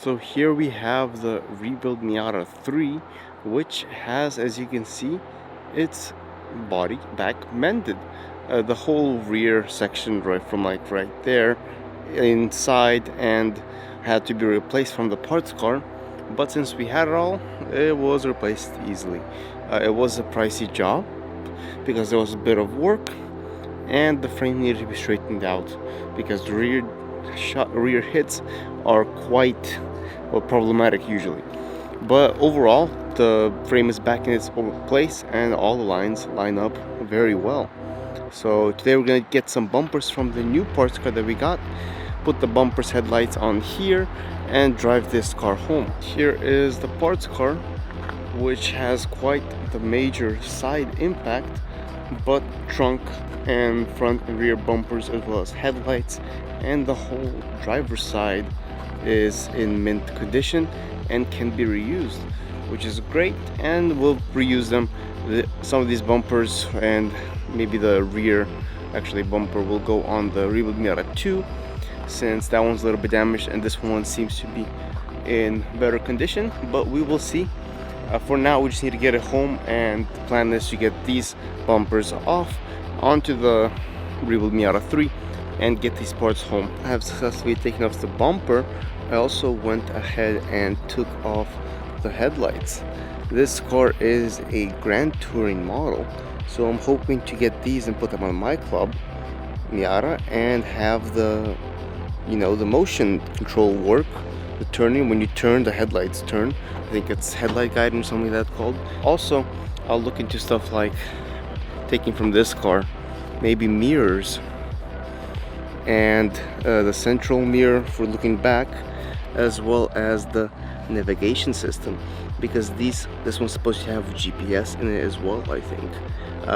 So here we have the rebuild Miata 3, which has, as you can see, its body back mended. The whole rear section, right from right there inside, and had to be replaced from the parts car. But since we had it all, it was replaced easily. It was a pricey job because there was a bit of work, and the frame needed to be straightened out because the rear hits are quite problematic usually. But overall, the frame is back in its old place and all the lines line up very well. So today we're gonna get some bumpers from the new parts car that we got, put the bumpers headlights on here, and drive this car home. Here is the parts car, which has quite the major side impact, but trunk and front and rear bumpers as well as headlights, and the whole driver's side is in mint condition and can be reused, which is great. And we'll reuse them. Some of these bumpers and maybe the rear bumper will go on the rebuild Miata 2, since that one's a little bit damaged and this one seems to be in better condition, but we will see. For now, we just need to get it home, and the plan is to get these bumpers off onto the rebuild Miata 3 and get these parts home. I have successfully taken off the bumper. I also went ahead and took off the headlights. This car is a Grand Touring model, so I'm hoping to get these and put them on my club Miata and have the the motion control work. The turning, when you turn, the headlights turn. I think it's headlight guidance, something like that called. Also, I'll look into stuff like taking from this car maybe mirrors and the central mirror for looking back, as well as the navigation system, because this one's supposed to have GPS in it as well. I think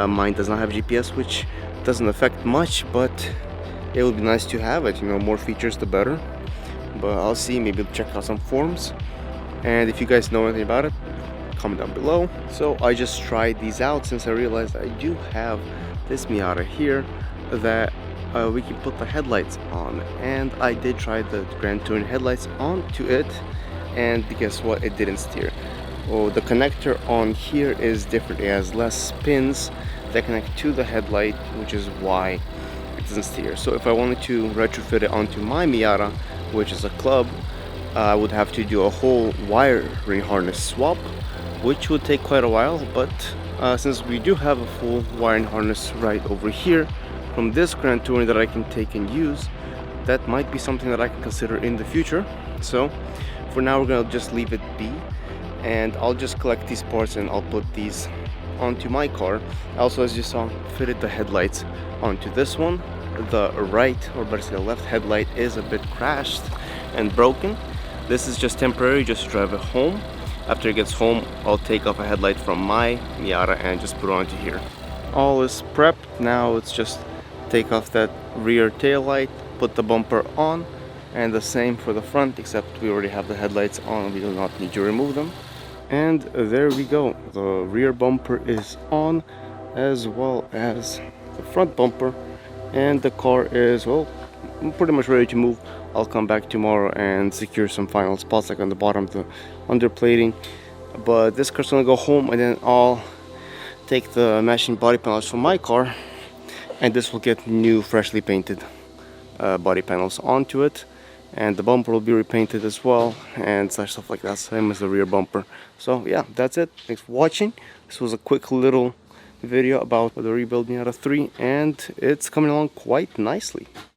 mine does not have GPS, which doesn't affect much, but it would be nice to have it. More features the better. But I'll see, maybe check out some forums, and if you guys know anything about it, comment down below. So I just tried these out since I realized I do have this Miata here that we can put the headlights on, and I did try the Grand Touring headlights onto it, and guess what, it didn't steer. Oh, the connector on here is different. It has less pins that connect to the headlight, which is why it doesn't steer. So if I wanted to retrofit it onto my Miata, which is a club, I would have to do a whole wiring harness swap, which would take quite a while. But since we do have a full wiring harness right over here from this Grand Touring that I can take and use, that might be something that I can consider in the future. So for now, we're gonna just leave it be, and I'll just collect these parts and I'll put these onto my car. Also, as you saw, fitted the headlights onto this one. The right, or better say the left headlight, is a bit crashed and broken. This is just temporary, just to drive it home. After it gets home, I'll take off a headlight from my Miata and just put it onto here. All is prepped. Now it's just take off that rear tail light, put the bumper on, and the same for the front, except we already have the headlights on. We do not need to remove them. And there we go. The rear bumper is on, as well as the front bumper, and the car is, well, pretty much ready to move. I'll come back tomorrow and secure some final spots, like on the bottom of the underplating. But this car's gonna go home, and then I'll take the matching body panels from my car, and this will get new, freshly painted body panels onto it, and the bumper will be repainted as well, and such stuff like that, same as the rear bumper. So yeah, that's it. Thanks for watching. This was a quick little video about the rebuild Miata 3, and it's coming along quite nicely.